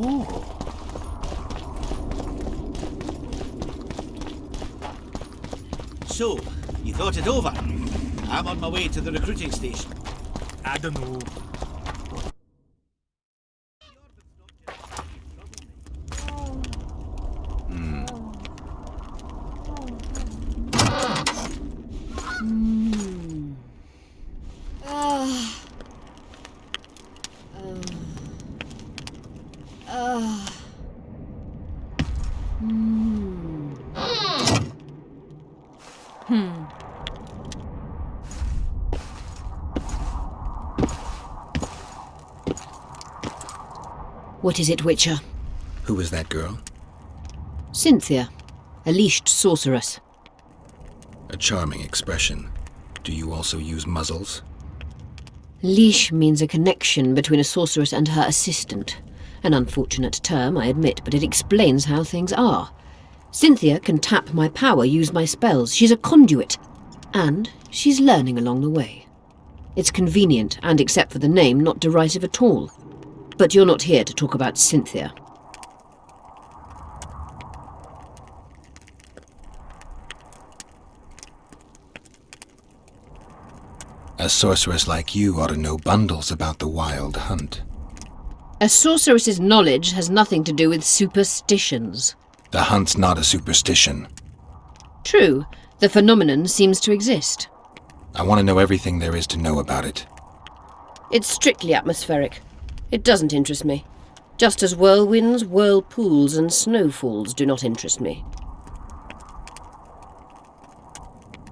Oh. So, you thought it over? I'm on my way to the recruiting station. I don't know. What is it, Witcher? Who is that girl? Cynthia, a leashed sorceress. A charming expression. Do you also use muzzles? Leash means a connection between a sorceress and her assistant. An unfortunate term, I admit, but it explains how things are. Cynthia can tap my power, use my spells. She's a conduit. And she's learning along the way. It's convenient, and except for the name, not derisive at all. But you're not here to talk about Cynthia. A sorceress like you ought to know bundles about the wild hunt. A sorceress's knowledge has nothing to do with superstitions. The hunt's not a superstition. True, the phenomenon seems to exist. I want to know everything there is to know about it. It's strictly atmospheric. It doesn't interest me. Just as whirlwinds, whirlpools, and snowfalls do not interest me.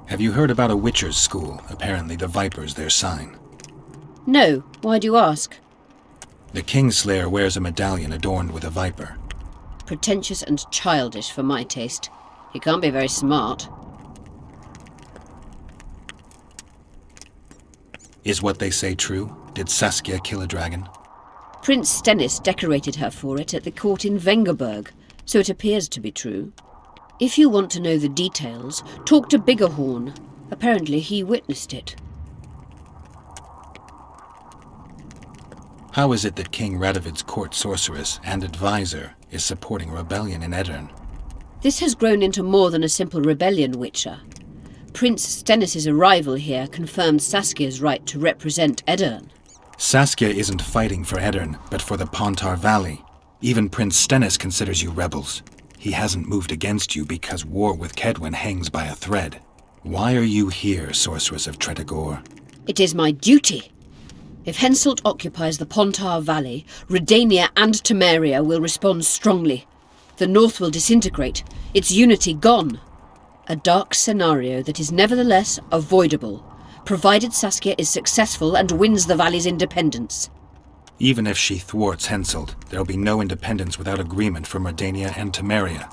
Have you heard about a Witcher's school? Apparently the Viper's their sign. No, why do you ask? The Kingslayer wears a medallion adorned with a viper. Pretentious and childish for my taste. He can't be very smart. Is what they say true? Did Saskia kill a dragon? Prince Stennis decorated her for it at the court in Vengerberg, so it appears to be true. If you want to know the details, talk to Biggerhorn. Apparently he witnessed it. How is it that King Radovid's court sorceress and advisor is supporting rebellion in Edirn? This has grown into more than a simple rebellion, Witcher. Prince Stennis' arrival here confirmed Saskia's right to represent Edirn. Saskia isn't fighting for Edirn, but for the Pontar Valley. Even Prince Stennis considers you rebels. He hasn't moved against you because war with Kedwen hangs by a thread. Why are you here, Sorceress of Tretogor? It is my duty. If Henselt occupies the Pontar Valley, Redania and Temeria will respond strongly. The North will disintegrate, its unity gone. A dark scenario that is nevertheless avoidable, provided Saskia is successful and wins the Valley's independence. Even if she thwarts Henselt, there'll be no independence without agreement from Redania and Temeria.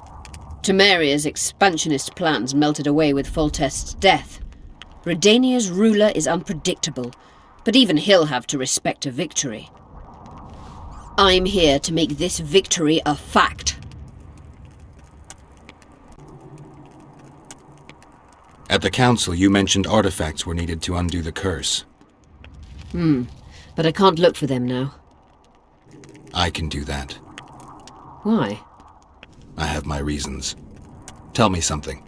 Temeria's expansionist plans melted away with Foltest's death. Redania's ruler is unpredictable, but even he'll have to respect a victory. I'm here to make this victory a fact. At the council, you mentioned artifacts were needed to undo the curse. But I can't look for them now. I can do that. Why? I have my reasons. Tell me something.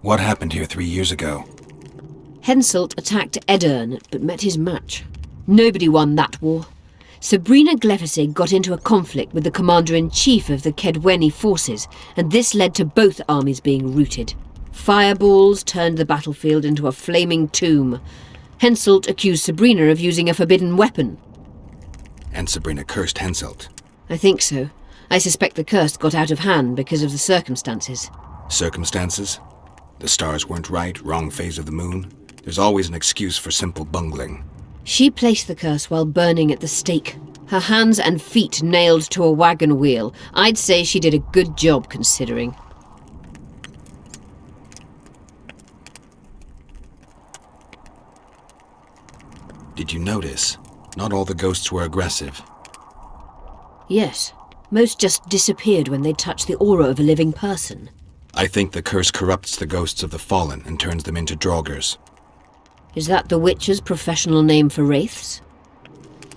What happened here 3 years ago? Henselt attacked Edirn, but met his match. Nobody won that war. Sabrina Glefisig got into a conflict with the commander-in-chief of the Kedweni forces, and this led to both armies being routed. Fireballs turned the battlefield into a flaming tomb. Henselt accused Sabrina of using a forbidden weapon. And Sabrina cursed Henselt. I think so. I suspect the curse got out of hand because of the circumstances. Circumstances? The stars weren't right, wrong phase of the moon. There's always an excuse for simple bungling. She placed the curse while burning at the stake. Her hands and feet nailed to a wagon wheel. I'd say she did a good job, considering. Did you notice? Not all the ghosts were aggressive. Yes. Most just disappeared when they touched the aura of a living person. I think the curse corrupts the ghosts of the fallen and turns them into draugrs. Is that the Witcher's professional name for wraiths?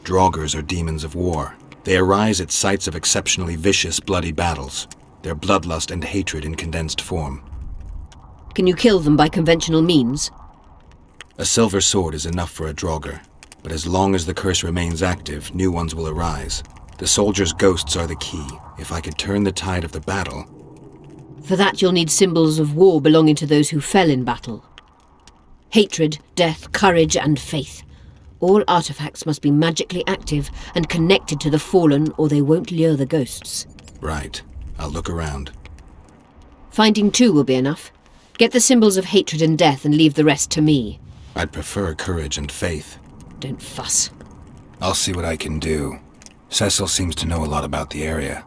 Draugrs are demons of war. They arise at sites of exceptionally vicious, bloody battles. Their bloodlust and hatred in condensed form. Can you kill them by conventional means? A silver sword is enough for a Draugr, but as long as the curse remains active, new ones will arise. The soldiers' ghosts are the key. If I could turn the tide of the battle... For that you'll need symbols of war belonging to those who fell in battle. Hatred, death, courage, and faith. All artifacts must be magically active and connected to the fallen, or they won't lure the ghosts. Right. I'll look around. Finding 2 will be enough. Get the symbols of hatred and death and leave the rest to me. I'd prefer courage and faith. Don't fuss. I'll see what I can do. Cecil seems to know a lot about the area.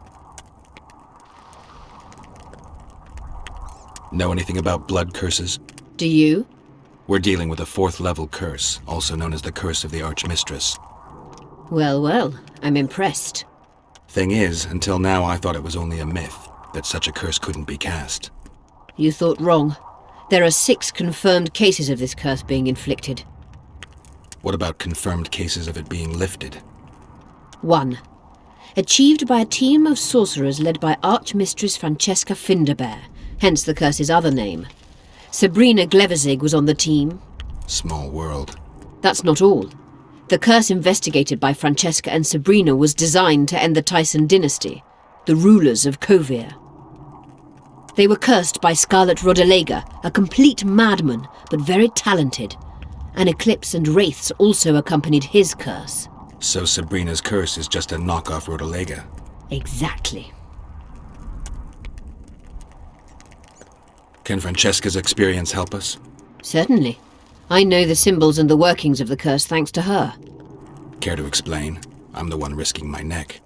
Know anything about blood curses? Do you? We're dealing with a 4th level curse, also known as the Curse of the Archmistress. Well, well, I'm impressed. Thing is, until now I thought it was only a myth, that such a curse couldn't be cast. You thought wrong. There are 6 confirmed cases of this curse being inflicted. What about confirmed cases of it being lifted? 1. Achieved by a team of sorcerers led by Archmistress Francesca Finderbear, hence the curse's other name. Sabrina Glevezig was on the team. Small world. That's not all. The curse investigated by Francesca and Sabrina was designed to end the Tyson dynasty, the rulers of Kovir. They were cursed by Scarlet Rodalega, a complete madman, but very talented. An eclipse and wraiths also accompanied his curse. So Sabrina's curse is just a knockoff Rodalega? Exactly. Can Francesca's experience help us? Certainly. I know the symbols and the workings of the curse thanks to her. Care to explain? I'm the one risking my neck.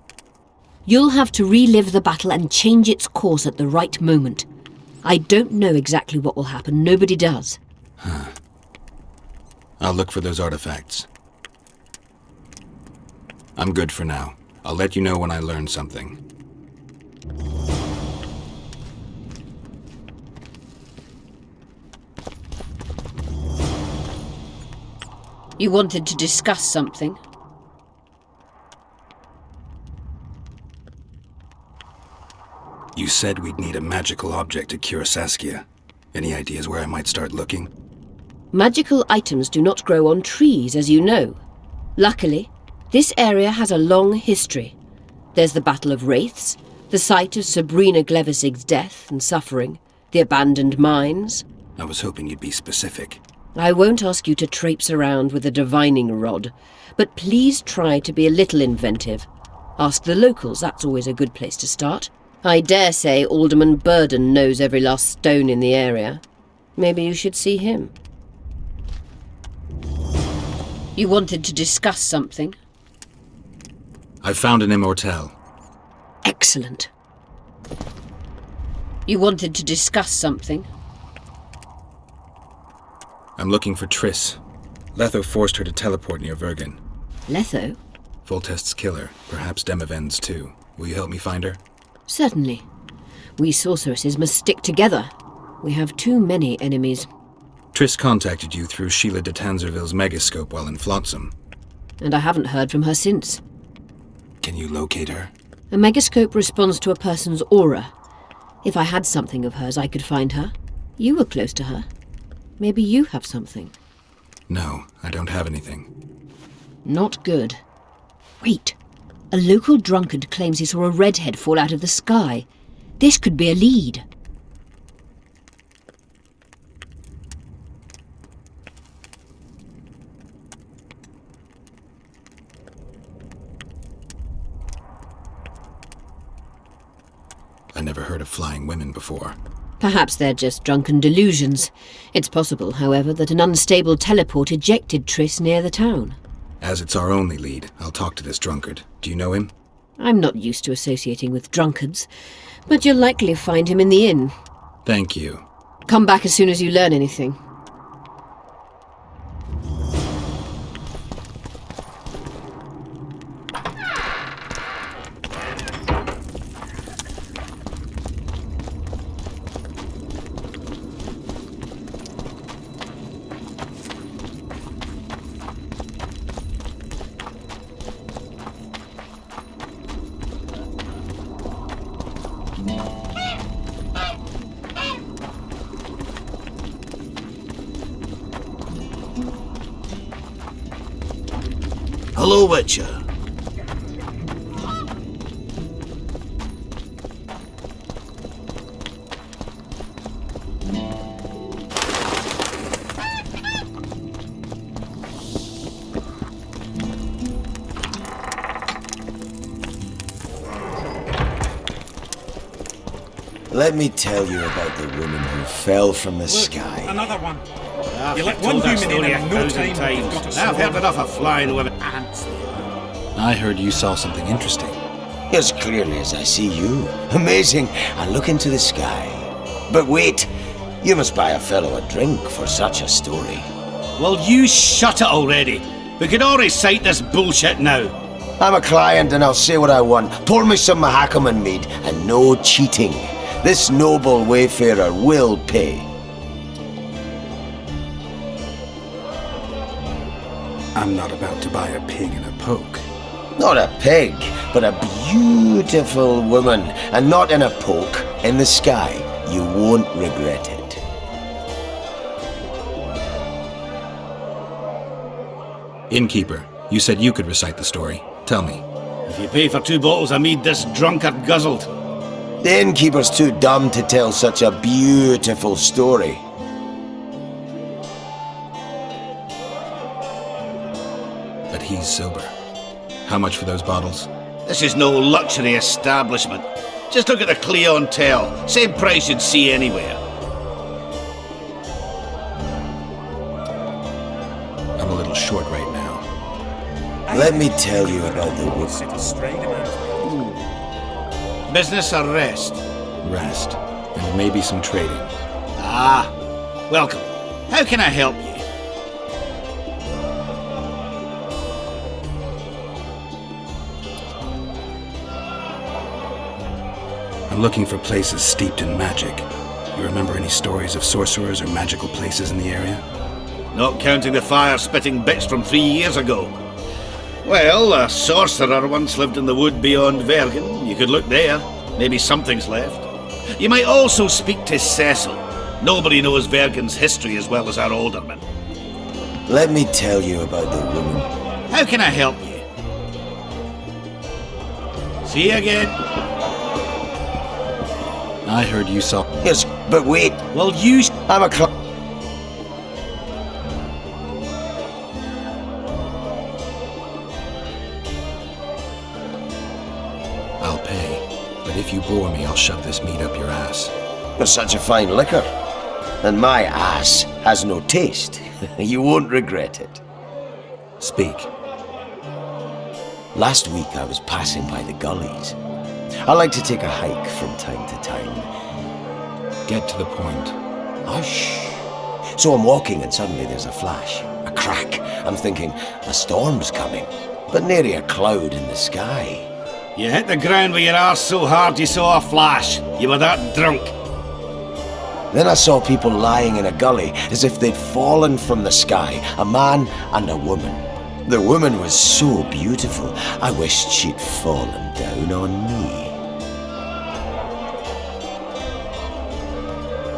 You'll have to relive the battle and change its course at the right moment. I don't know exactly what will happen. Nobody does. I'll look for those artifacts. I'm good for now. I'll let you know when I learn something. You wanted to discuss something? You said we'd need a magical object to cure Saskia. Any ideas where I might start looking? Magical items do not grow on trees, as you know. Luckily, this area has a long history. There's the Battle of Wraiths, the site of Sabrina Glevezig's death and suffering, the abandoned mines. I was hoping you'd be specific. I won't ask you to traipse around with a divining rod, but please try to be a little inventive. Ask the locals, that's always a good place to start. I dare say Alderman Burden knows every last stone in the area. Maybe you should see him. You wanted to discuss something? I've found an immortelle. Excellent. You wanted to discuss something? I'm looking for Triss. Letho forced her to teleport near Vergen. Letho? Foltest's killer, perhaps Demavend's too. Will you help me find her? Certainly. We sorceresses must stick together. We have too many enemies. Triss contacted you through Sheila de Tanzerville's megascope while in Flotsam. And I haven't heard from her since. Can you locate her? A megascope responds to a person's aura. If I had something of hers, I could find her. You were close to her. Maybe you have something. No, I don't have anything. Not good. Wait. A local drunkard claims he saw a redhead fall out of the sky. This could be a lead. I never heard of flying women before. Perhaps they're just drunken delusions. It's possible, however, that an unstable teleport ejected Triss near the town. As it's our only lead, I'll talk to this drunkard. Do you know him? I'm not used to associating with drunkards, but you'll likely find him in the inn. Thank you. Come back as soon as you learn anything. Hello, Witcher. Let me tell you about the woman who fell from the sky. Another one. You let one human in and no time, times. you've got a I've heard swarm. enough of flying with ants. I heard you saw something interesting. As clearly as I see you. Amazing. I look into the sky. But wait, you must buy a fellow a drink for such a story. Well, you shut it already. We can all recite this bullshit now. I'm a client and I'll say what I want. Pour me some Mahakaman mead and no cheating. This noble wayfarer will pay. I'm not about to buy a pig in a poke. Not a pig, but a beautiful woman. And not in a poke, in the sky. You won't regret it. Innkeeper, you said you could recite the story. Tell me. If you pay for 2 bottles of mead, this drunkard guzzled. The innkeeper's too dumb to tell such a beautiful story. But he's sober. How much for those bottles? This is no luxury establishment. Just look at the clientele. Same price you'd see anywhere. I'm a little short right now. Let me tell you about the woman. Sit straight about. Business or rest? Rest. And maybe some trading. Ah, welcome. How can I help you? I'm looking for places steeped in magic. You remember any stories of sorcerers or magical places in the area? Not counting the fire-spitting bits from 3 years ago. Well, a sorcerer once lived in the wood beyond Vergen. You could look there. Maybe something's left. You might also speak to Cecil. Nobody knows Vergen's history as well as our alderman. Let me tell you about the woman. How can I help you? See you again. I heard you saw... Yes, but wait. Well, you... I'm a I'll pay. But if you bore me, I'll shove this meat up your ass. You're such a fine liquor. And my ass has no taste. You won't regret it. Speak. Last week I was passing by the gullies. I like to take a hike from time to time. Get to the point. Hush. So I'm walking and suddenly there's a flash, a crack. I'm thinking, a storm's coming. But nary a cloud in the sky. You hit the ground with your arse so hard you saw a flash. You were that drunk. Then I saw people lying in a gully as if they'd fallen from the sky, a man and a woman. The woman was so beautiful, I wished she'd fallen down on me.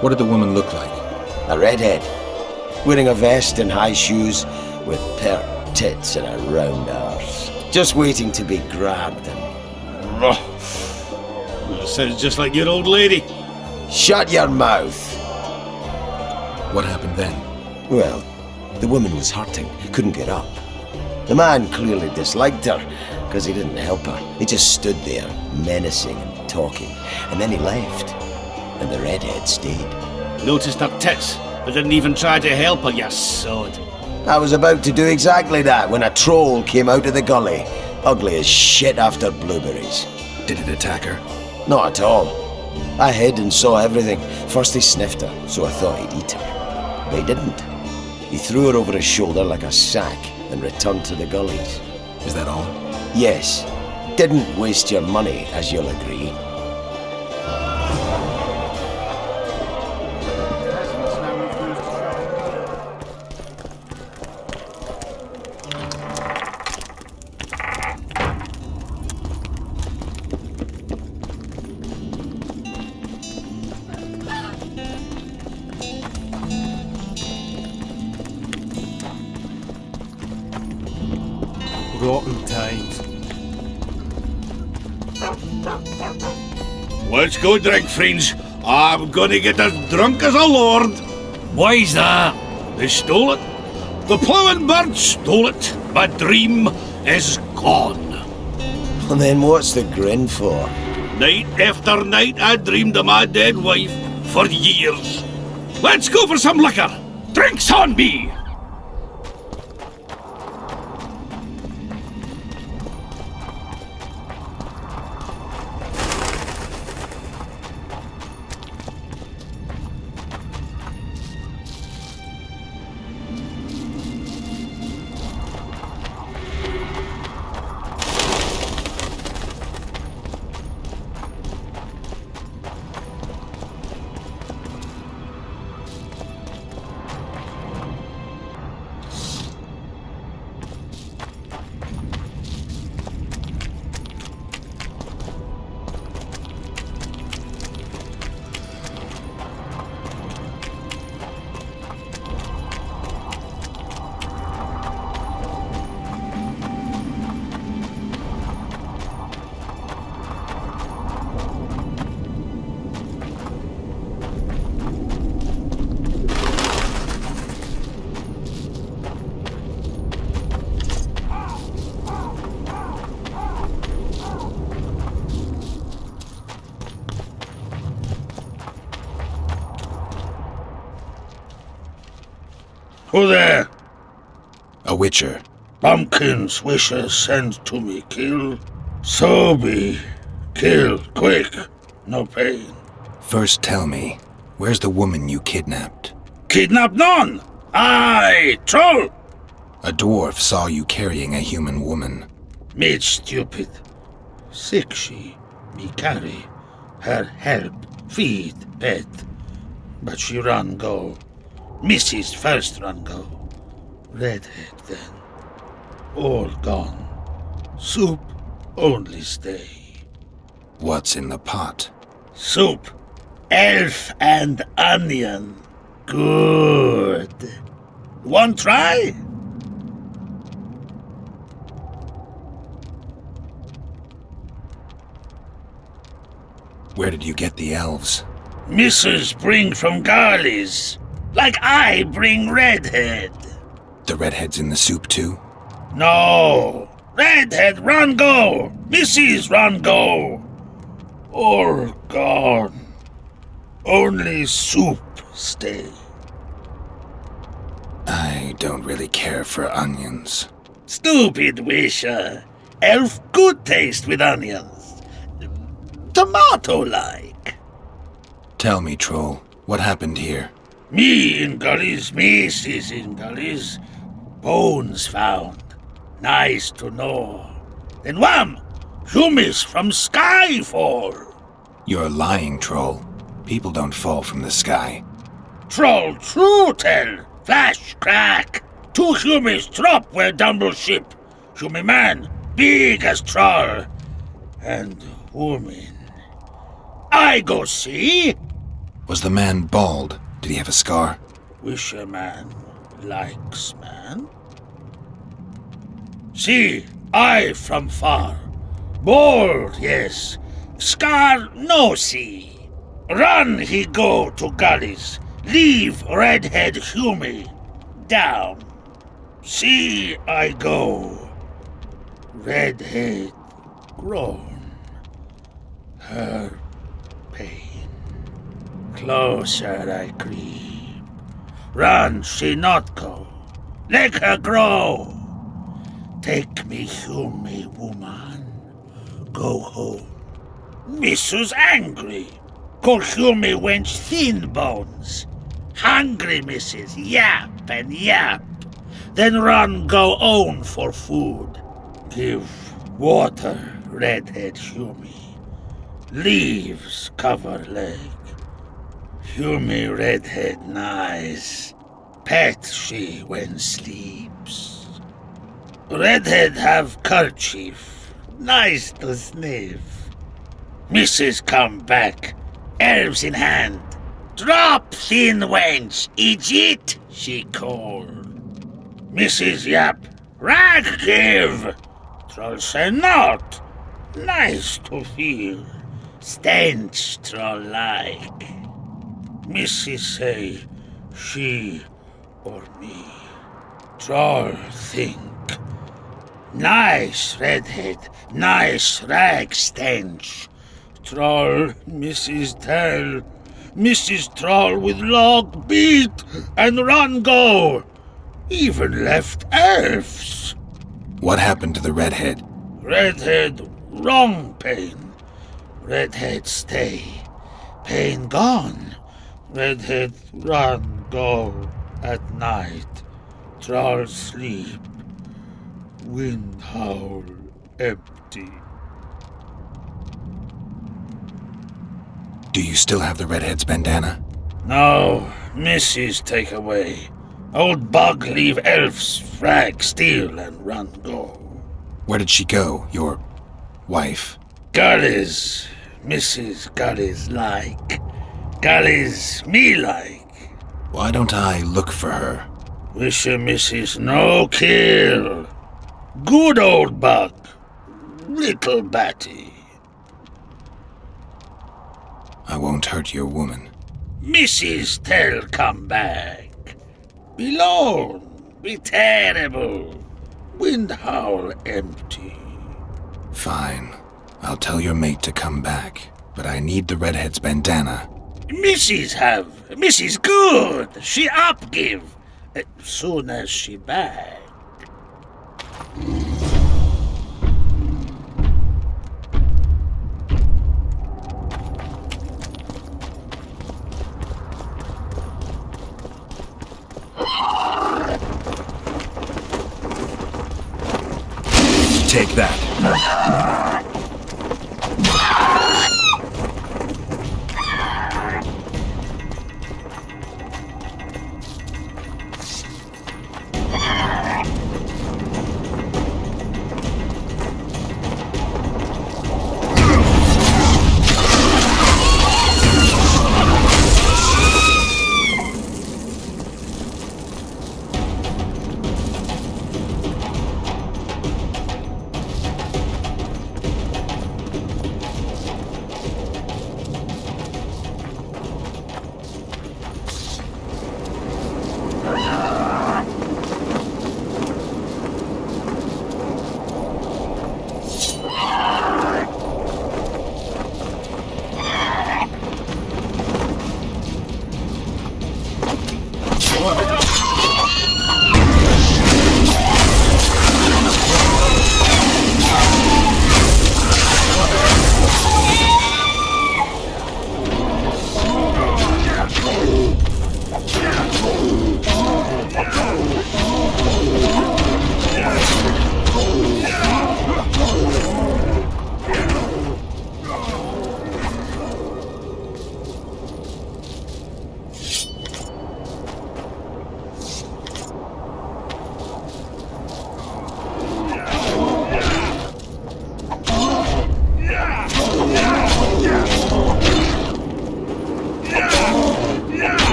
What did the woman look like? A redhead, wearing a vest and high shoes, with pert tits and a round arse, just waiting to be grabbed and... That sounds just like your old lady. Shut your mouth! What happened then? Well, the woman was hurting, couldn't get up. The man clearly disliked her, because he didn't help her. He just stood there, menacing and talking, and then he left. And the redhead stayed. Noticed her tits, but didn't even try to help her, you sod. I was about to do exactly that when a troll came out of the gully, ugly as shit after blueberries. Did it attack her? Not at all. I hid and saw everything. First he sniffed her, so I thought he'd eat her. But he didn't. He threw her over his shoulder like a sack and returned to the gullies. Is that all? Yes. Didn't waste your money, as you'll agree. rotten times. Let's go drink, friends. I'm gonna get as drunk as a lord. Why's that? They stole it. The plowing bird stole it. My dream is gone. Well, then what's the grin for? Night after night I dreamed of my dead wife for years. Let's go for some liquor. Drinks on me! Who there? A witcher. Bumpkin's wishes send to me kill. So be. Kill, quick. No pain. First tell me, where's the woman you kidnapped? Kidnap none! Aye, troll! A dwarf saw you carrying a human woman. Made stupid. Sick she, me carry. Her help, feed, pet. But she run go. Mrs. first run go. Redhead then. All gone. Soup only stay. What's in the pot? Soup. Elf and onion. Good. One try? Where did you get the elves? Mrs. bring from Garley's. Like I bring Redhead. The redhead's in the soup too? No. Redhead run go. Mrs. run go. All gone. Only soup stay. I don't really care for onions. Stupid wisher. Elf good taste with onions. Tomato-like. Tell me, troll, what happened here? Me in gullies, Mrs. in gullies. Bones found. Nice to know. Then wham! Humus from sky fall. You're lying, troll. People don't fall from the sky. Troll true tell. Flash crack. Two humus drop where dumble ship. Humi man, big as troll. And woman. I go see. Was the man bald? Did he have a scar? Wisher man likes man. See, I from far. Bald, yes. Scar no see. Run he go to gullies. Leave redhead Hume down. See I go. Redhead grown. Her pain. Closer I creep. Run she not go. Let her grow. Take me Hume woman. Go home. Mrs. angry. Call Hume wench thin bones. Hungry Mrs. Yap and yap. Then run go own for food. Give water redhead Hume. Leaves cover leg. Hume redhead nice. Pet she when sleeps. Redhead have kerchief. Nice to sniff. Mrs. come back. Elves in hand. Drop thin wench. Idiot, she called. Mrs. Yap. Rag give. Troll say not. Nice to feel. Stench troll like. Mrs. say she or me. Troll think. Nice redhead, nice rag stench. Troll, Mrs. tell. Mrs. Troll with log beat and run go. Even left elves. What happened to the redhead? Redhead, wrong pain. Redhead stay. Pain gone. Redhead run go at night. Troll sleep. Wind howl empty. Do you still have the redhead's bandana? No, Mrs. take away. Old bug leave elves frag steal and run go. Where did she go, your wife? Gullies, Mrs. Gullies like. Gullies me like. Why don't I look for her? Wish a Mrs. no kill. Good old bug. Little batty. I won't hurt your woman. Mrs. tell come back. Be lone, be terrible. Wind howl empty. Fine. I'll tell your mate to come back, but I need the redhead's bandana. Mrs. have. Mrs. good. She up give. Soon as she back. Take that.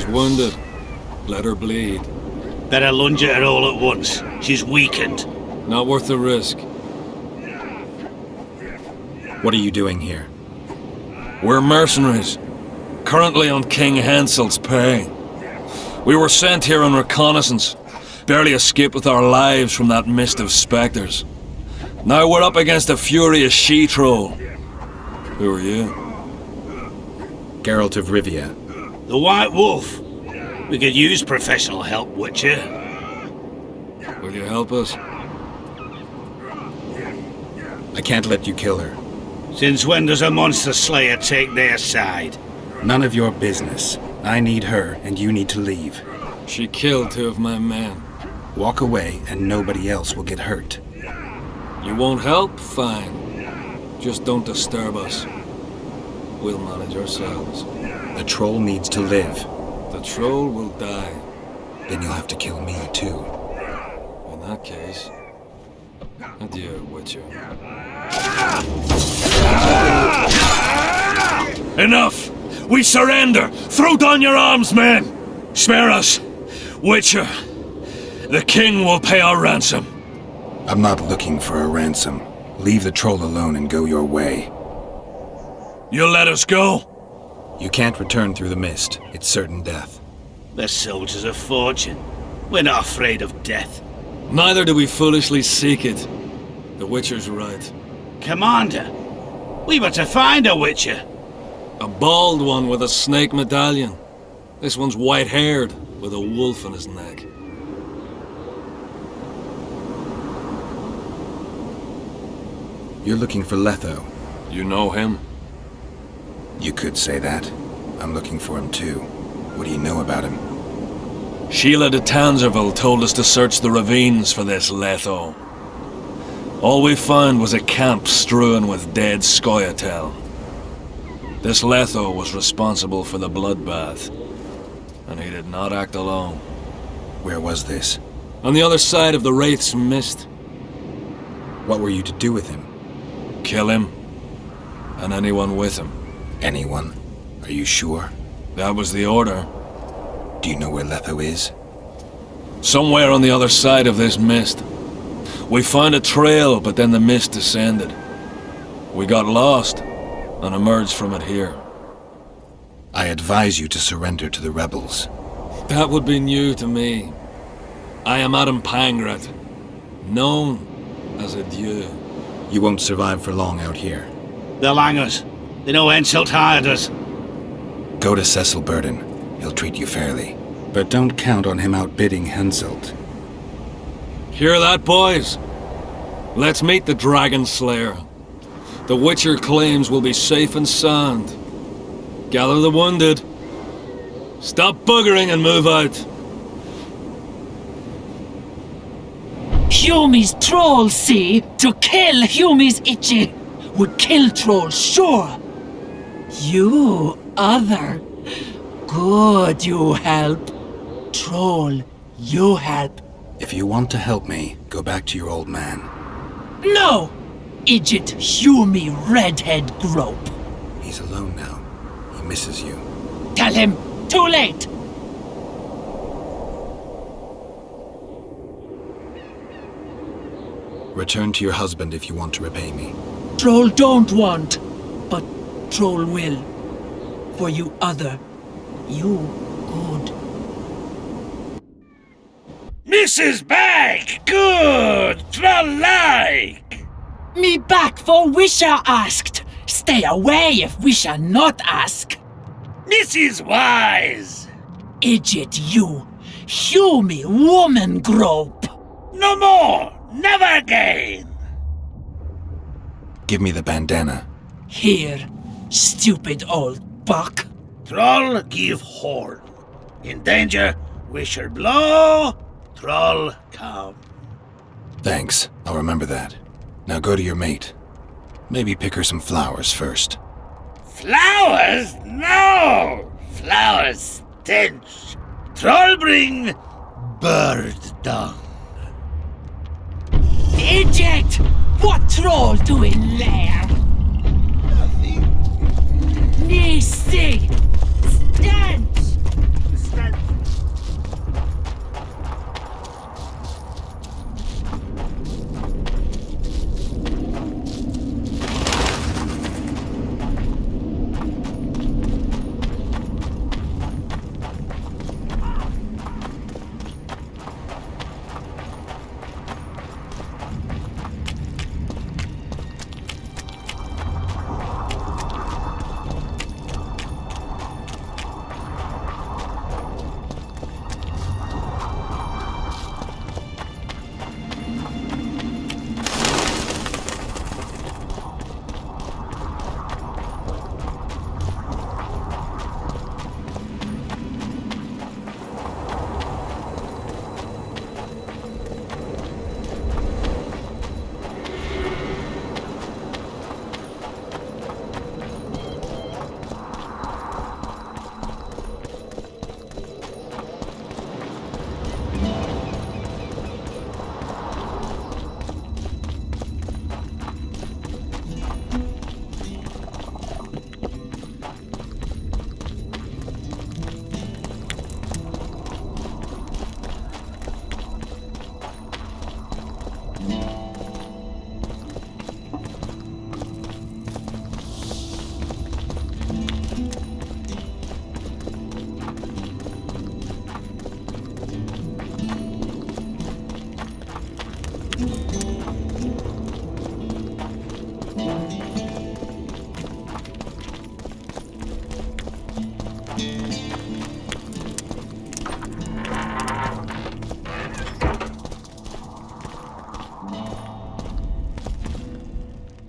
Wounded. Let her bleed. Better lunge at her all at once. She's weakened. Not worth the risk. What are you doing here? We're mercenaries. Currently on King Hansel's pay. We were sent here on reconnaissance. Barely escaped with our lives from that mist of spectres. Now we're up against a furious she-troll. Who are you? Geralt of Rivia. The White Wolf. We could use professional help, Witcher. Will you help us? I can't let you kill her. Since when does a monster slayer take their side? None of your business. I need her, and you need to leave. She killed 2 of my men. Walk away, and nobody else will get hurt. You won't help? Fine. Just don't disturb us. We'll manage ourselves. The troll needs to live. The troll will die. Then you'll have to kill me, too. In that case... Adieu, Witcher. Enough! We surrender! Throw down your arms, men! Spare us! Witcher, the king will pay our ransom. I'm not looking for a ransom. Leave the troll alone and go your way. You'll let us go? You can't return through the mist. It's certain death. The soldiers of fortune. We're not afraid of death. Neither do we foolishly seek it. The Witcher's right. Commander, we were to find a Witcher. A bald one with a snake medallion. This one's white-haired, with a wolf in his neck. You're looking for Letho. You know him? You could say that. I'm looking for him too. What do you know about him? Sheila de Tangerville told us to search the ravines for this Letho. All we found was a camp strewn with dead Scoia'tael. This Letho was responsible for the bloodbath, and he did not act alone. Where was this? On the other side of the Wraith's Mist. What were you to do with him? Kill him, and anyone with him. Anyone? Are you sure? That was the order. Do you know where Letho is? Somewhere on the other side of this mist. We found a trail, but then the mist descended. We got lost, and emerged from it here. I advise you to surrender to the rebels. That would be new to me. I am Adam Pangrat, known as a dieu. You won't survive for long out here. They'll hang us. They know Henselt hired us. Go to Cecil Burden. He'll treat you fairly. But don't count on him outbidding Henselt. Hear that, boys? Let's meet the Dragon Slayer. The Witcher claims we'll be safe and sound. Gather the wounded. Stop buggering and move out. Humi's troll, see? To kill Humi's itchy would kill trolls, sure. You, other. Good, you help. Troll, you help. If you want to help me, go back to your old man. No! Idjit Humi redhead grope. He's alone now. He misses you. Tell him, too late! Return to your husband if you want to repay me. Troll don't want, but troll will. For you other, you good. Mrs. Back! Good! Troll-like! Me back for Wisha asked. Stay away if Wisha not ask. Mrs. Wise! Idjit you, Humi woman grope. No more! Never again! Give me the bandana. Here, stupid old buck. Troll give horn. In danger, wisher blow, troll come. Thanks. I'll remember that. Now go to your mate. Maybe pick her some flowers first. Flowers? No! Flowers stench. Troll bring bird dung. Eject! What troll doing there? Nothing. Me see! Stench!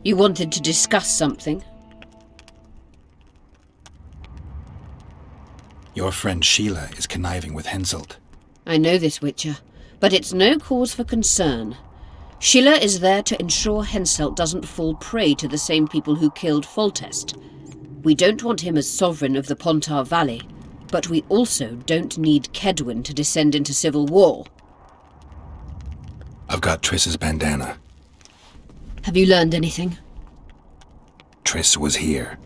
You wanted to discuss something? Your friend Sheila is conniving with Henselt. I know this, Witcher, but it's no cause for concern. Sheila is there to ensure Henselt doesn't fall prey to the same people who killed Foltest. We don't want him as sovereign of the Pontar Valley, but we also don't need Kedwin to descend into civil war. I've got Triss's bandana. Have you learned anything? Triss was here.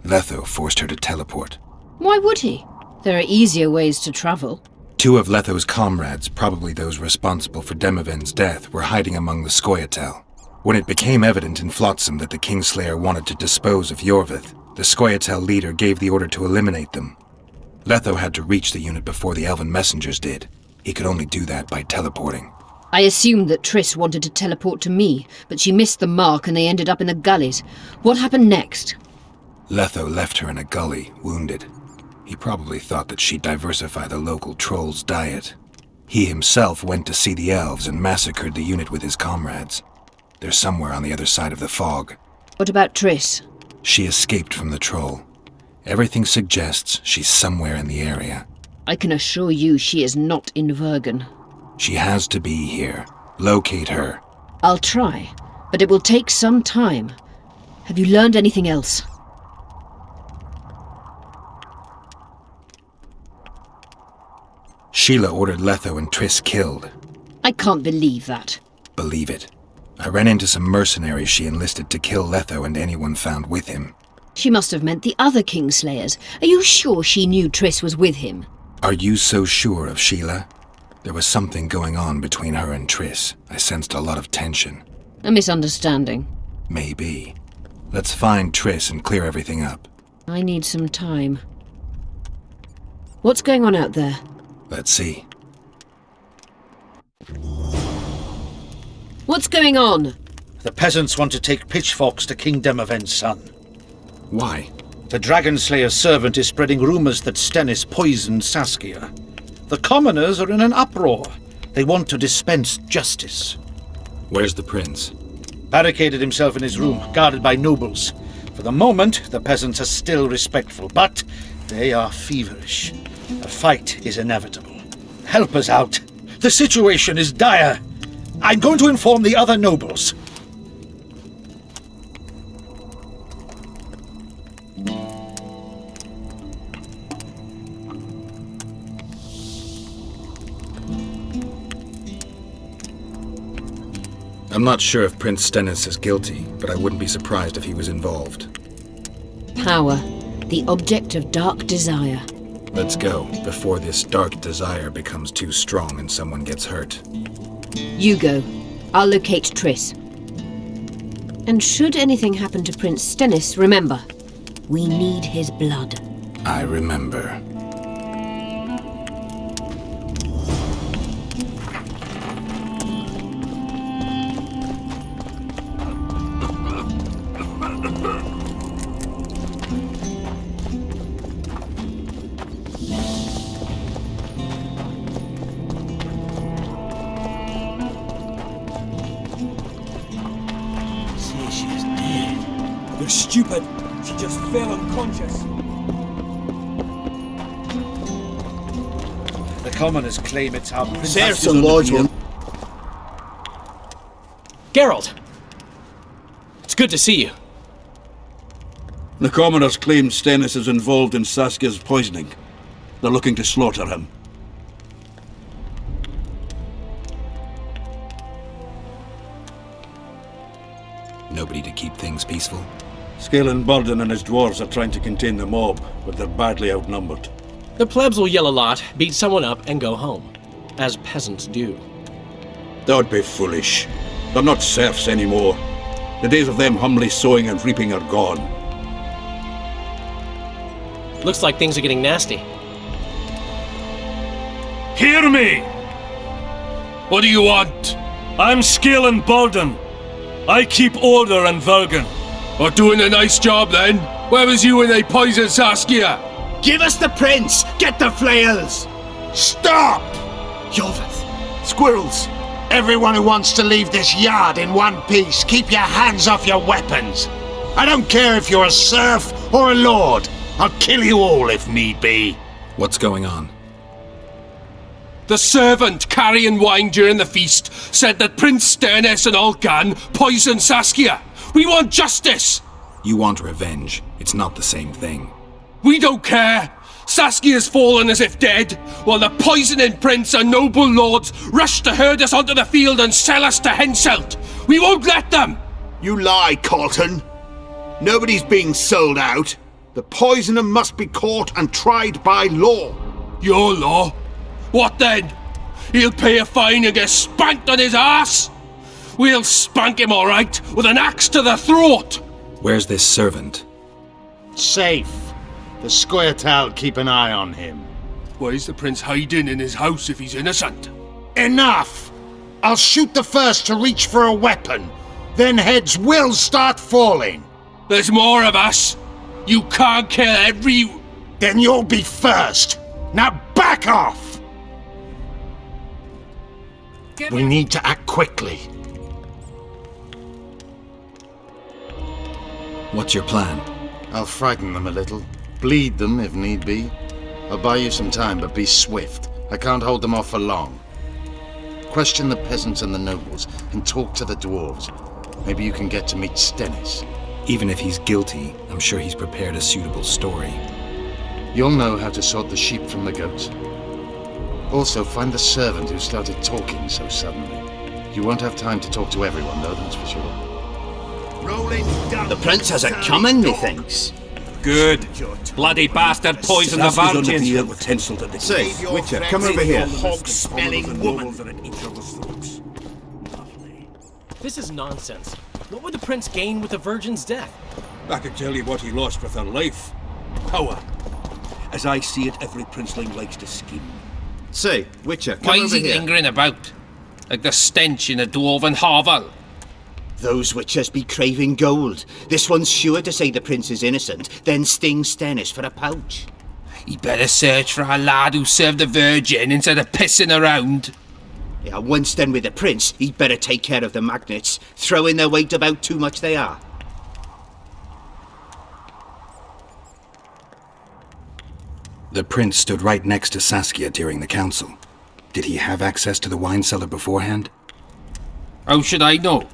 Letho forced her to teleport. Why would he? There are easier ways to travel. 2 of Letho's comrades, probably those responsible for Demoven's death, were hiding among the Scoia'tael. When it became evident in Flotsam that the Kingslayer wanted to dispose of Yorvith, the Scoia'tael leader gave the order to eliminate them. Letho had to reach the unit before the Elven messengers did. He could only do that by teleporting. I assumed that Triss wanted to teleport to me, but she missed the mark and they ended up in the gullies. What happened next? Letho left her in a gully, wounded. He probably thought that she'd diversify the local trolls' diet. He himself went to see the elves and massacred the unit with his comrades. They're somewhere on the other side of the fog. What about Triss? She escaped from the troll. Everything suggests she's somewhere in the area. I can assure you she is not in Vergen. She has to be here. Locate her. I'll try, but it will take some time. Have you learned anything else? Sheila ordered Letho and Triss killed. I can't believe that. Believe it. I ran into some mercenaries she enlisted to kill Letho and anyone found with him. She must have meant the other Kingslayers. Are you sure she knew Triss was with him? Are you so sure of Sheila? There was something going on between her and Triss. I sensed a lot of tension. A misunderstanding. Maybe. Let's find Triss and clear everything up. I need some time. What's going on out there? Let's see. What's going on? The peasants want to take pitchforks to King Demoven's son. Why? The Dragonslayer's servant is spreading rumours that Stennis poisoned Saskia. The commoners are in an uproar. They want to dispense justice. Where's the prince? Barricaded himself in his room, guarded by nobles. For the moment, the peasants are still respectful, but they are feverish. A fight is inevitable. Help us out. The situation is dire. I'm going to inform the other nobles. I'm not sure if Prince Stennis is guilty, but I wouldn't be surprised if he was involved. Power, the object of dark desire. Let's go, before this dark desire becomes too strong and someone gets hurt. You go. I'll locate Triss. And should anything happen to Prince Stennis, remember, we need his blood. I remember. You're stupid. She just fell unconscious. The commoners claim it's our prince. There's some lodge will. Geralt! It's good to see you. The commoners claim Stennis is involved in Saskia's poisoning. They're looking to slaughter him. Nobody to keep things peaceful? Scalen Burden and his dwarves are trying to contain the mob, but they're badly outnumbered. The plebs will yell a lot, beat someone up, and go home. As peasants do. That would be foolish. They're not serfs anymore. The days of them humbly sowing and reaping are gone. Looks like things are getting nasty. Hear me! What do you want? I'm Scalen Burden. I keep order in Vergen. We're doing a nice job then. Where was you when they poisoned Saskia? Give us the prince! Get the flails! Stop! Yorvith! Squirrels! Everyone who wants to leave this yard in one piece, keep your hands off your weapons. I don't care if you're a serf or a lord. I'll kill you all if need be. What's going on? The servant carrying wine during the feast said that Prince Stennis and Olgan poisoned Saskia. We want justice! You want revenge. It's not the same thing. We don't care! Saskia's fallen as if dead, while the poisoning prince and noble lords rush to herd us onto the field and sell us to Henselt. We won't let them! You lie, Colton. Nobody's being sold out. The poisoner must be caught and tried by law. Your law? What then? He'll pay a fine and get spanked on his ass? We'll spank him all right, with an axe to the throat! Where's this servant? Safe. The Scoia'tael keep an eye on him. Why is the prince hiding in his house if he's innocent? Enough! I'll shoot the first to reach for a weapon. Then heads will start falling. There's more of us. You can't kill every... Then you'll be first. Now back off! We need to act quickly. What's your plan? I'll frighten them a little. Bleed them if need be. I'll buy you some time, but be swift. I can't hold them off for long. Question the peasants and the nobles, and talk to the dwarves. Maybe you can get to meet Stennis. Even if he's guilty, I'm sure he's prepared a suitable story. You'll know how to sort the sheep from the goats. Also, find the servant who started talking so suddenly. You won't have time to talk to everyone, though, that's for sure. The prince has it coming, methinks. Good. Bloody bastard poisoned the virgins. Say, Witcher, come over here. Hog-smelling woman. This is nonsense. What would the prince gain with the virgin's death? I can tell you what he lost with her life. Power. As I see it, every princeling likes to scheme. Say, Witcher, come Why over is he here. lingering about? Like the stench in a dwarven hovel? Those witches be craving gold. This one's sure to say the prince is innocent, then sting Stennis for a pouch. He better search for a lad who served the virgin instead of pissing around. Yeah, once done with the prince, he'd better take care of the magnets, throwing their weight about too much they are. The prince stood right next to Saskia during the council. Did he have access to the wine cellar beforehand? How should I know?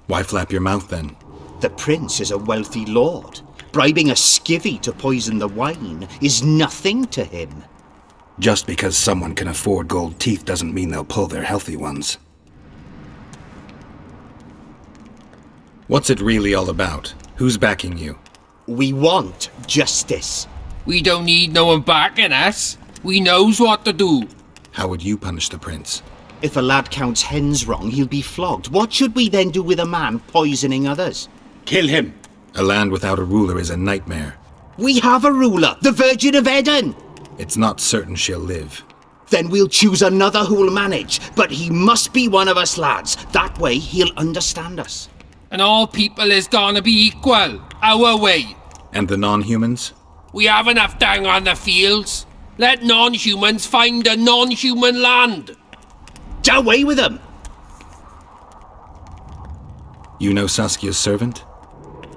Why flap your mouth then? The prince is a wealthy lord. Bribing a skivvy to poison the wine is nothing to him. Just because someone can afford gold teeth doesn't mean they'll pull their healthy ones. What's it really all about? Who's backing you? We want justice. We don't need no one backing us. We knows what to do. How would you punish the prince? If a lad counts hens wrong, he'll be flogged. What should we then do with a man poisoning others? Kill him. A land without a ruler is a nightmare. We have a ruler, the Virgin of Eden. It's not certain she'll live. Then we'll choose another who'll manage. But he must be one of us lads. That way he'll understand us. And all people is gonna be equal, our way. And the non-humans? We have enough down on the fields. Let non-humans find a non-human land. Away with them! You know Saskia's servant?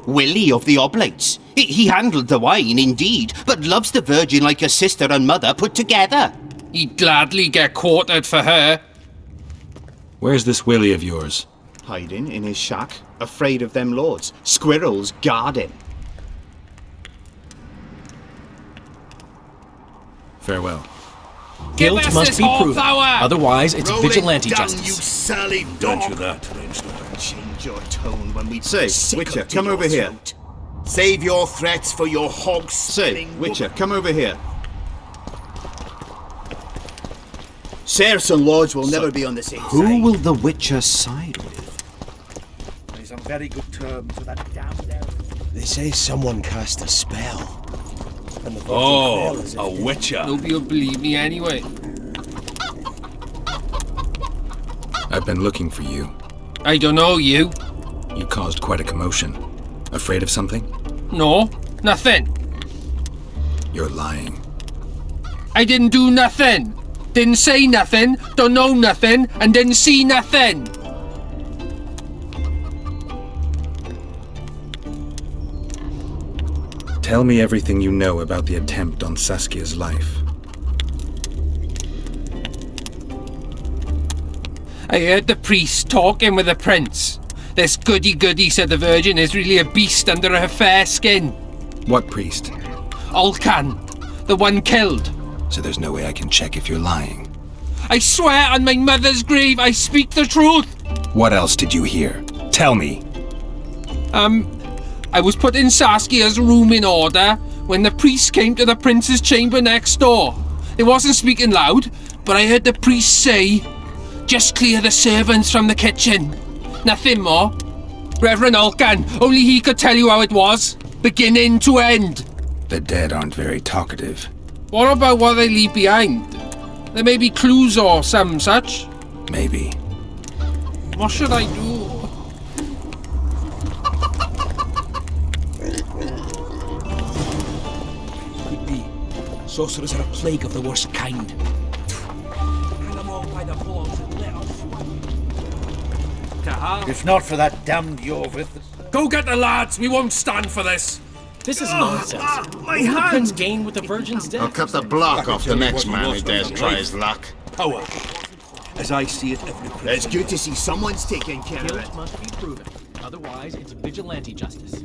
Willie of the Oblates. He handled the wine, indeed, but loves the Virgin like a sister and mother put together. He'd gladly get quartered for her. Where's this Willie of yours? Hiding in his shack, afraid of them lords. Squirrels guard him. Farewell. Guilt us must this be whole proven. power. Otherwise, it's Roll vigilante it down, justice. you surly Don't dog. you that, Rainsler. Change your tone when we Say, sickle Witcher, to come your over here. throat. Save your threats for your hog Say, Witcher, come over here. Serfs and lords will never be on the same Who side. will the Witcher side with? He's on very good terms with that damned elf. They say someone cast a spell. And the Virgin Oh, fell as if a dead. witcher. Nobody'll believe me anyway. I've been looking for you. I don't know you. You caused quite a commotion. Afraid of something? No, nothing. You're lying. I didn't do nothing. Didn't say nothing, don't know nothing, and didn't see nothing. Tell me everything you know about the attempt on Saskia's life. I heard the priest talking with the prince. This goody-goody said the Virgin is really a beast under her fair skin. What priest? Olcan, the one killed. So there's no way I can check if you're lying. I swear on my mother's grave I speak the truth. What else did you hear? Tell me. I was put in Saskia's room in order when the priest came to the prince's chamber next door. He wasn't speaking loud, but I heard the priest say, "Just clear the servants from the kitchen." Nothing more. Reverend Olcan, only he could tell you how it was, beginning to end. The dead aren't very talkative. What about what they leave behind? There may be clues or some such. Maybe. What should I do? Could be. Sorcerers are a plague of the worst kind. Hang them all by the balls and let us. If not for that damned Yorvith. Go get the lads. We won't stand for this. This is nonsense. my What will the hand! prince gain with the Virgin's death? I'll cut the block off the next man who dares try his luck. Power. As I see it, every It's good to see someone's taking care of it. Guilt must be proven. Otherwise, it's vigilante justice.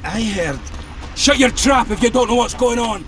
I heard. Shut your trap if you don't know what's going on!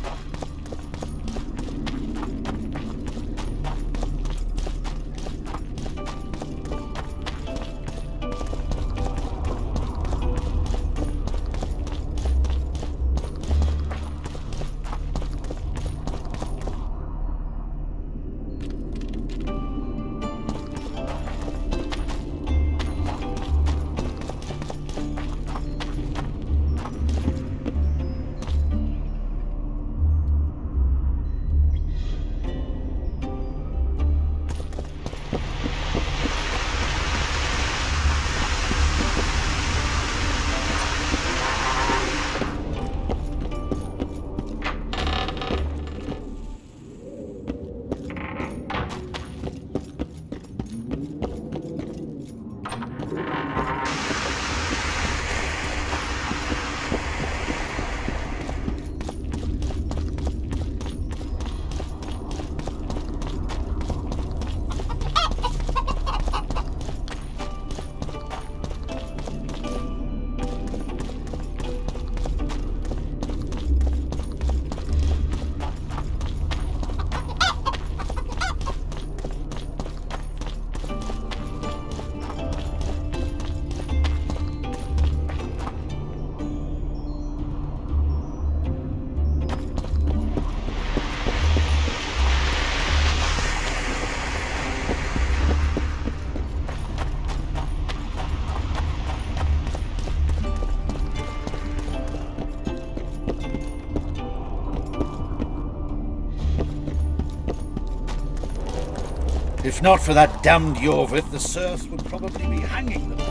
If not for that damned Yorvith, the serfs would probably be hanging the prince.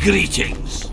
Greetings.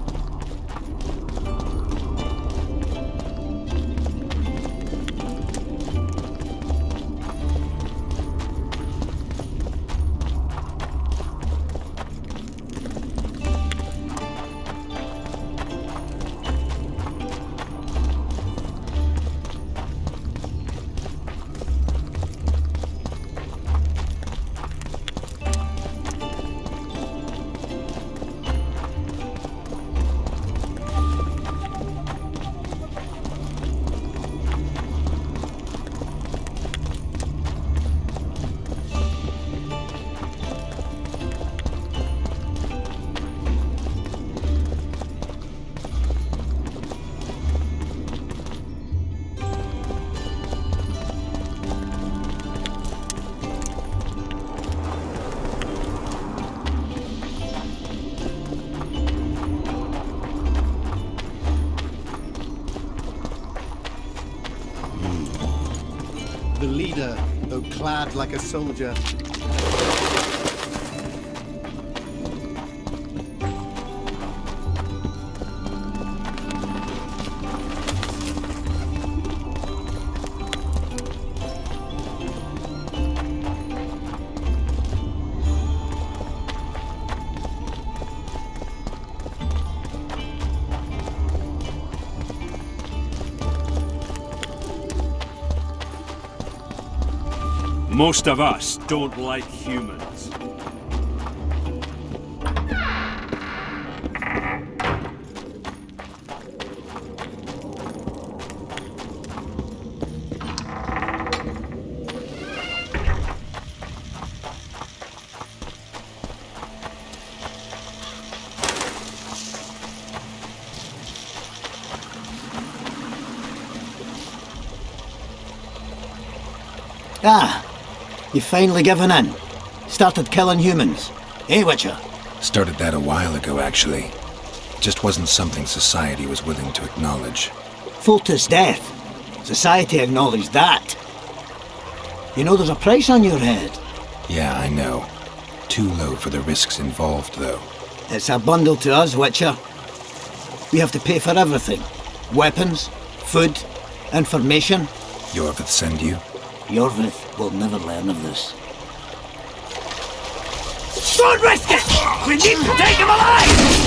The leader, though clad like a soldier. Most of us don't like humans. Ah, you've finally given in. Started killing humans. Eh, Witcher? Started that a while ago, actually. Just wasn't something society was willing to acknowledge. Foltest death. Society acknowledged that. You know there's a price on your head. Yeah, I know. Too low for the risks involved, though. It's a bundle to us, Witcher. We have to pay for everything. Weapons, food, information. Yorvith send you? Yorvith will never learn of this. Don't risk it! We need to take him alive!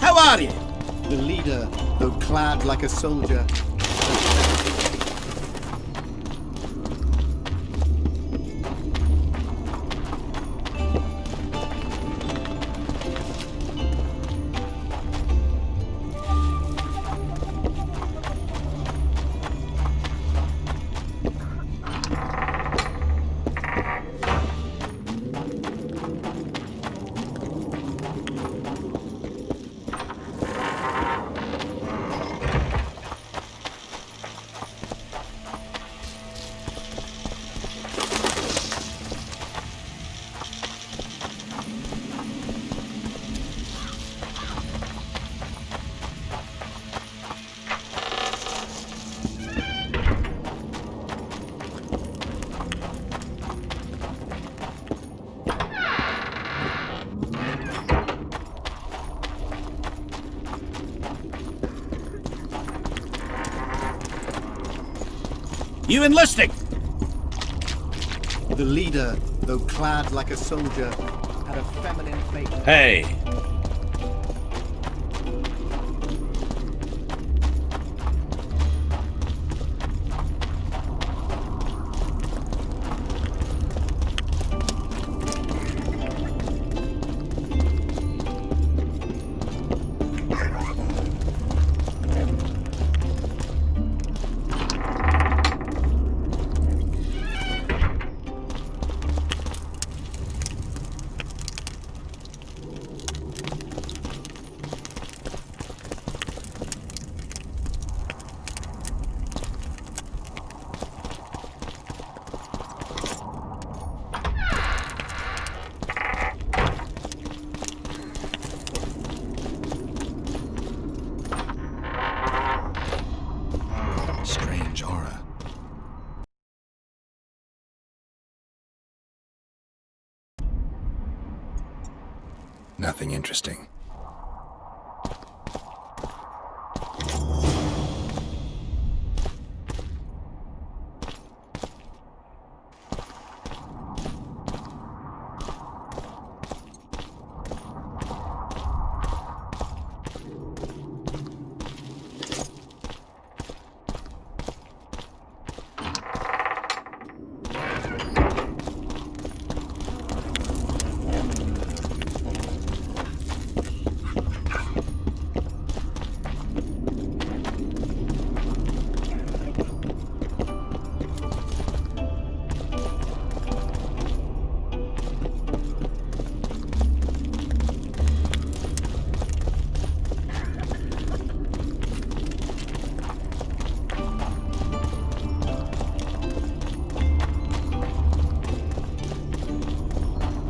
How are you? The leader, though clad like a soldier. You enlisting? The leader, though clad like a soldier, had a feminine face. Hey, Nothing interesting.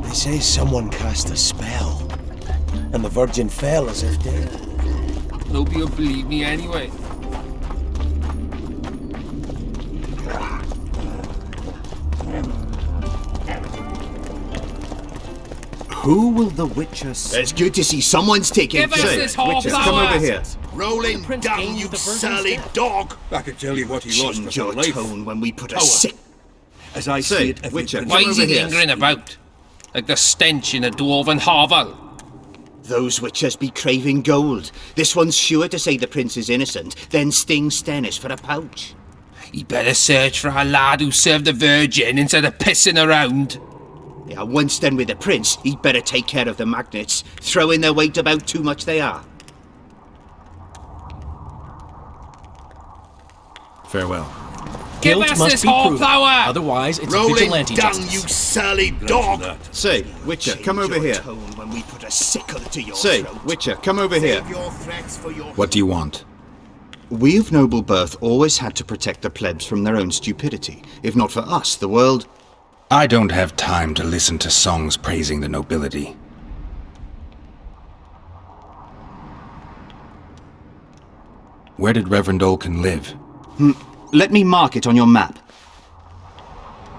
They say someone cast a spell, and the Virgin fell as if dead. Nobody will believe me anyway. Who will the Witchers... It's good to see someone's taking... Give us this whole Witcher, flower. come over here. Rolling down, you surly dog! I can tell you what he lost Change for your life. tone when we put a Power. sick... As I see it, Witcher, Why come is over he here. lingering about? Like the stench in a dwarven hovel? Those Witchers be craving gold. This one's sure to say the prince is innocent, then sting Stennis for a pouch. He better search for a lad who served the Virgin instead of pissing around. Yeah, once done with the prince, he'd better take care of the magnets, throwing their weight about too much they are. Farewell. Give Guilt us must this be whole proven. flower! Otherwise, it's a Rolling vigilante down, justice. you surly dog! Say, Witcher, come over your here. tone when we put a sickle to your Say, throat. Witcher, come over here. Save your threats for your... What do you want? We of noble birth always had to protect the plebs from their own stupidity. If not for us, the world... I don't have time to listen to songs praising the nobility. Where did Reverend Olkin live? Let me mark it on your map.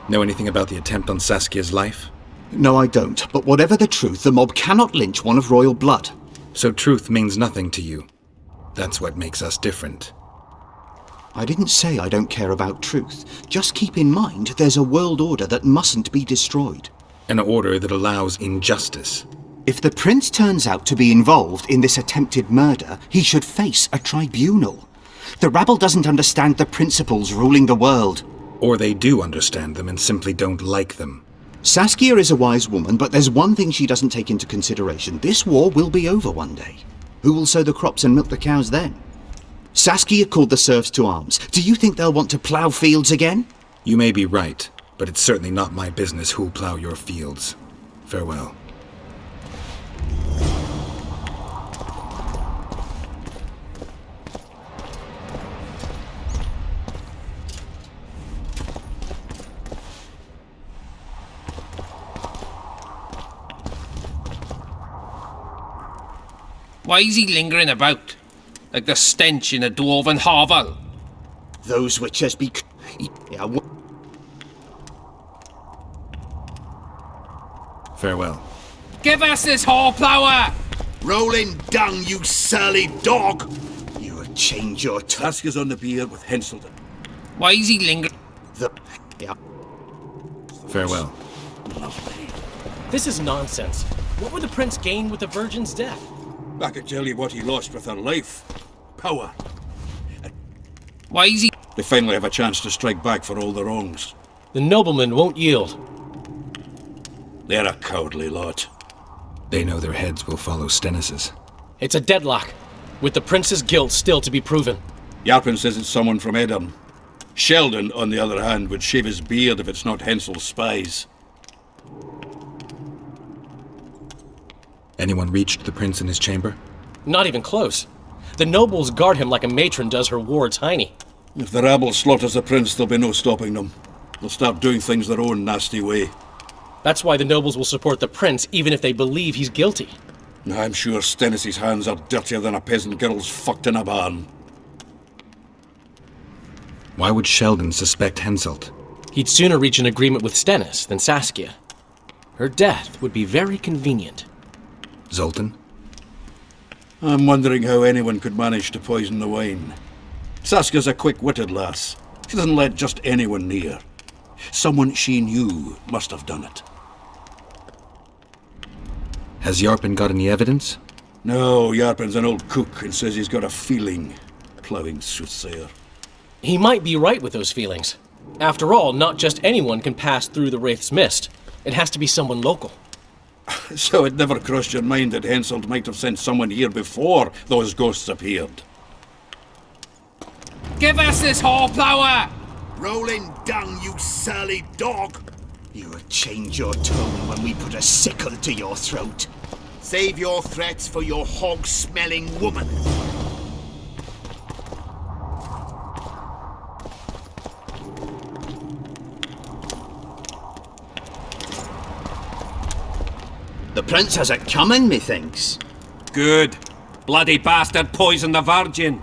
Know anything about the attempt on Saskia's life? No, I don't. But whatever the truth, the mob cannot lynch one of royal blood. So truth means nothing to you. That's what makes us different. I didn't say I don't care about truth. Just keep in mind there's a world order that mustn't be destroyed. An order that allows injustice. If the prince turns out to be involved in this attempted murder, he should face a tribunal. The rabble doesn't understand the principles ruling the world. Or they do understand them and simply don't like them. Saskia is a wise woman, but there's one thing she doesn't take into consideration. This war will be over one day. Who will sow the crops and milk the cows then? Saskia called the serfs to arms. Do you think they'll want to plough fields again? You may be right, but it's certainly not my business who'll plough your fields. Farewell. Why is he lingering about? Like the stench in a dwarven hovel? Those Witchers be... Yeah, Farewell. Give us this whole flower! Rolling down, you surly dog! You'll change your tone. Saskia's on the pier with Henselden. Why is he lingering? Yeah. Farewell. This is nonsense. What would the prince gain with the Virgin's death? I can tell you what he lost with her life. Power. Why is he... They finally have a chance to strike back for all the wrongs. The noblemen won't yield. They're a cowardly lot. They know their heads will follow Stennis's. It's a deadlock, with the prince's guilt still to be proven. Yarpin says it's someone from Edom. Sheldon, on the other hand, would shave his beard if it's not Hensel's spies. Anyone reached the prince in his chamber? Not even close. The nobles guard him like a matron does her ward's hiney. If the rabble slaughters the prince, there'll be no stopping them. They'll start doing things their own nasty way. That's why the nobles will support the prince, even if they believe he's guilty. I'm sure Stennis' hands are dirtier than a peasant girl's fucked in a barn. Why would Sheldon suspect Henselt? He'd sooner reach an agreement with Stennis than Saskia. Her death would be very convenient. Zoltan? I'm wondering how anyone could manage to poison the wine. Saskia's a quick-witted lass. She doesn't let just anyone near. Someone she knew must have done it. Has Yarpen got any evidence? No, Yarpen's an old cook and says he's got a feeling. Ploughing soothsayer. He might be right with those feelings. After all, not just anyone can pass through the Wraith's mist. It has to be someone local. So it never crossed your mind that Henselt might have sent someone here before those ghosts appeared? Give us this horse-plower! Rolling dung, you surly dog! You'll change your tone when we put a sickle to your throat. Save your threats for your hog-smelling woman. The prince has it coming, methinks. Good. Bloody bastard poisoned the Virgin.